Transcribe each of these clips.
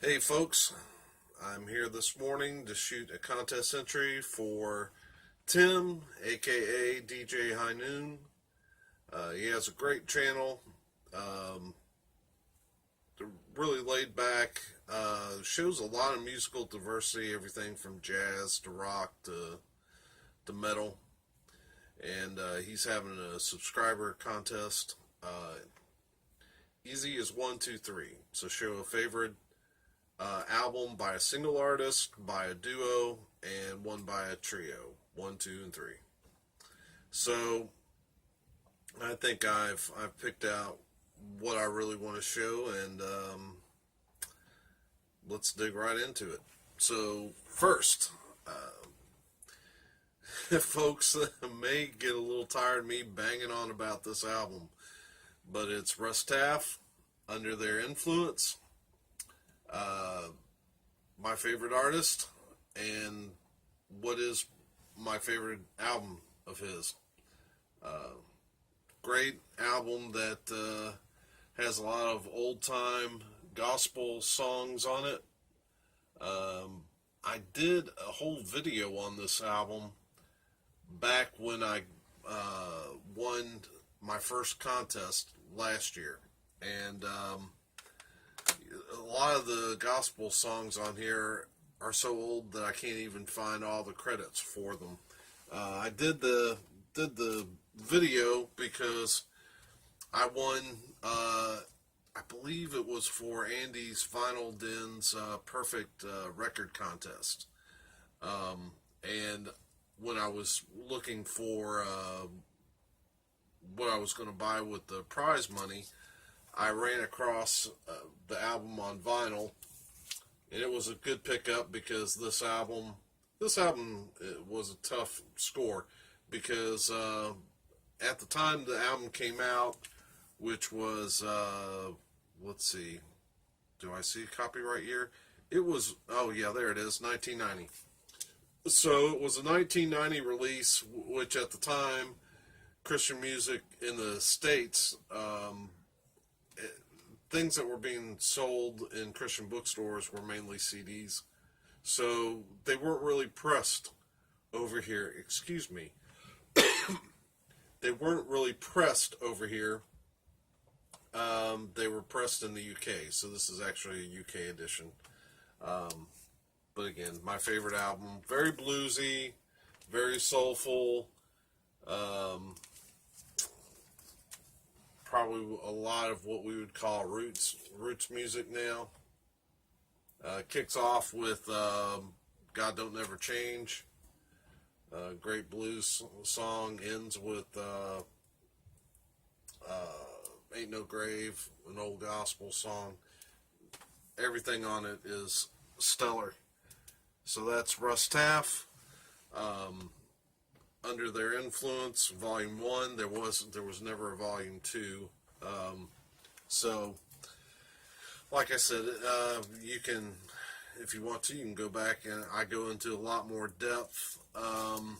Hey folks, I'm here this morning to shoot a contest entry for Tim, aka DJ Highnoon. He has a great channel, um, really laid back, shows a lot of musical diversity, everything from jazz to rock to metal. And he's having a subscriber contest. Easy as one, two, three. So show a favorite album by a single artist, by a duo, and one by a trio. One, two, and three. So I think I've picked out what I really want to show, and let's dig right into it. So first, folks may get a little tired of me banging on about this album, but it's Russ Taff, Under Their Influence. My favorite artist, and what is my favorite album of his. Great album that has a lot of old time gospel songs on it. I did a whole video on this album back when I won my first contest last year, and a lot of the gospel songs on here are so old that I can't even find all the credits for them. I did the video because I won. I believe it was for Andy's Vinyl Den's Perfect Record Contest. And when I was looking for what I was going to buy with the prize money, I ran across the album on vinyl, and it was a good pickup because this album was a tough score because at the time the album came out, which was let's see, do I see copyright year? It was, oh yeah, there it is, 1990. So it was a 1990 release, which at the time Christian music in the States. Things that were being sold in Christian bookstores were mainly CDs. So they weren't really pressed over here. Excuse me. They weren't really pressed over here. They were pressed in the UK. So this is actually a UK edition. But again, my favorite album. Very bluesy, very soulful. Probably a lot of what we would call roots music now. Kicks off with God Don't Never Change. Great blues song. Ends with Ain't No Grave, an old gospel song. Everything on it is stellar. So that's Russ Taff. Under Their Influence, Volume 1. There was never a Volume 2. So, like I said, you can, if you want to, you can go back and I go into a lot more depth on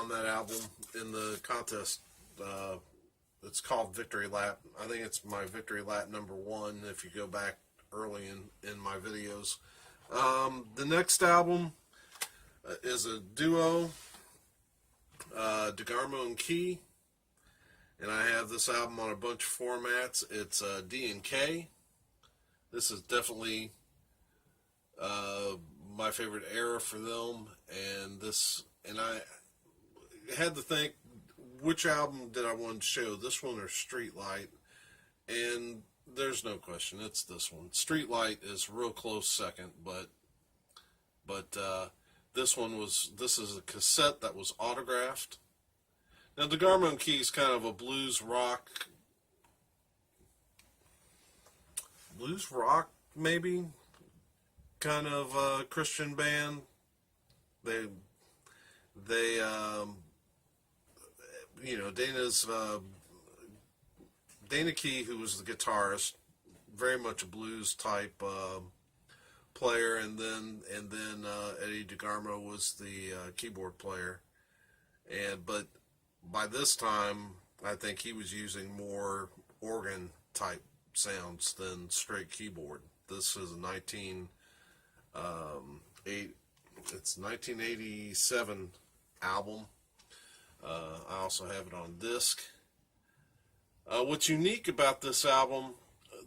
that album in the contest. It's called Victory Lap. I think it's my Victory Lap number 1 if you go back early in my videos. The next album is a duo. DeGarmo and Key, and I have this album on a bunch of formats. It's D and K. This is definitely my favorite era for them, and I had to think which album did I want to show, this one or Streetlight, and there's no question, it's this one. Streetlight is real close second, but this is a cassette that was autographed. Now, DeGarmo and Key is kind of a blues rock maybe, kind of Christian band. They Dana Key, who was the guitarist, very much a blues type player, and then Eddie DeGarmo was the keyboard player, but by this time I think he was using more organ type sounds than straight keyboard. This is a Eight, it's 1987 album. I also have it on disc. What's unique about this album,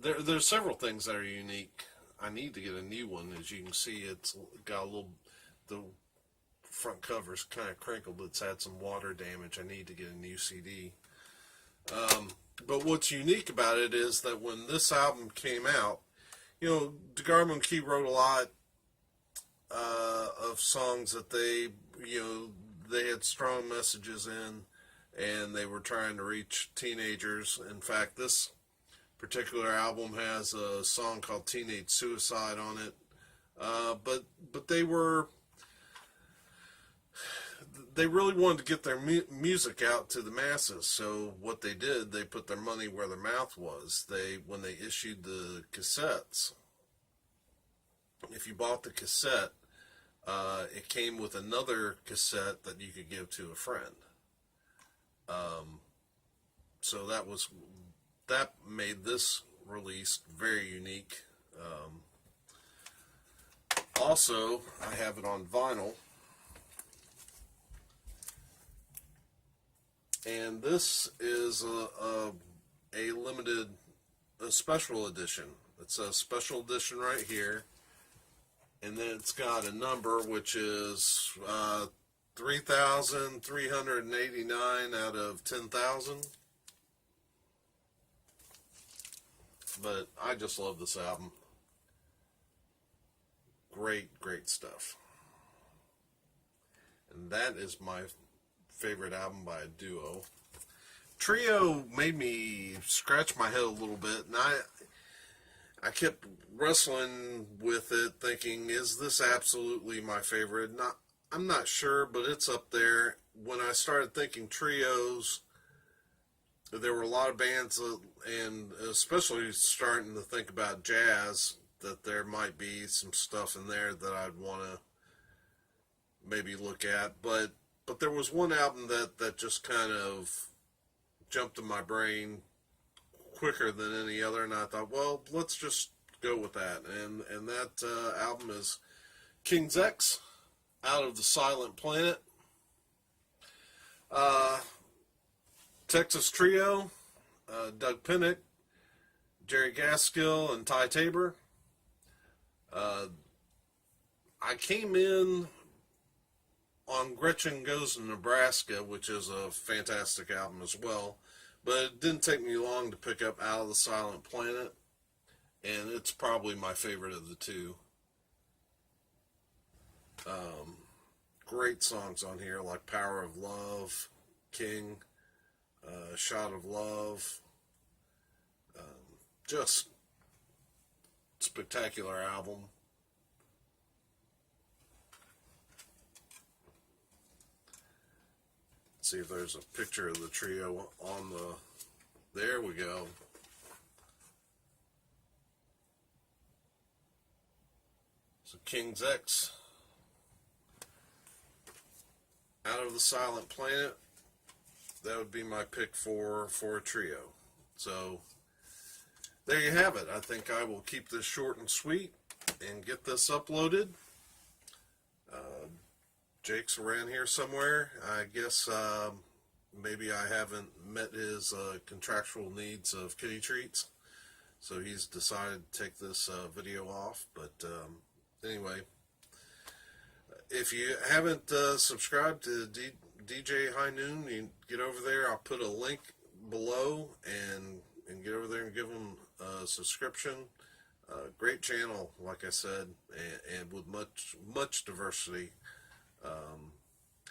there's several things that are unique. I need to get a new one. As you can see, it's got a little, the front cover's kind of crinkled. It's had some water damage. I need to get a new CD. But what's unique about it is that when this album came out, DeGarmo Key wrote a lot of songs that they had strong messages in, and they were trying to reach teenagers. In fact, this particular album has a song called Teenage Suicide on it. But they really wanted to get their music out to the masses. So what they did, they put their money where their mouth was. When they issued the cassettes, if you bought the cassette, it came with another cassette that you could give to a friend. So that made this release very unique. Also, I have it on vinyl. And this is a limited, a special edition. It's a special edition right here. And then it's got a number which is 3,389 out of 10,000. But I just love this album. Great, great stuff. And that is my favorite album by a duo. Trio made me scratch my head a little bit, and I kept wrestling with it, thinking, is this absolutely my favorite? I'm not sure, but it's up there. When I started thinking trios, there were a lot of bands, and especially starting to think about jazz, that there might be some stuff in there that I'd want to maybe look at. But there was one album that just kind of jumped in my brain quicker than any other, and I thought, well, let's just go with that. And that album is King's X, Out of the Silent Planet. Texas Trio, Doug Pinnick, Jerry Gaskill, and Ty Tabor. I came in on Gretchen Goes to Nebraska, which is a fantastic album as well, but it didn't take me long to pick up Out of the Silent Planet, and it's probably my favorite of the two. Great songs on here like Power of Love, King, Shot of Love. Just spectacular album. See if there's a picture of the trio on the, there we go. So King's X, Out of the Silent Planet, that would be my pick for a trio. So there you have it. I think I will keep this short and sweet and get this uploaded. Jake's around here somewhere. I guess maybe I haven't met his contractual needs of kitty treats, so he's decided to take this video off. But anyway, if you haven't subscribed to DJ Highnoon, you get over there. I'll put a link below and get over there and give him a subscription. Great channel, like I said, and with much diversity.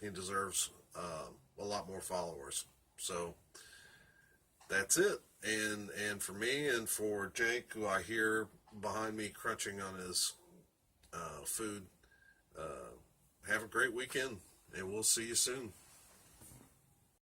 He deserves a lot more followers. So that's it. And for me and for Jake, who I hear behind me crunching on his food, have a great weekend, and we'll see you soon.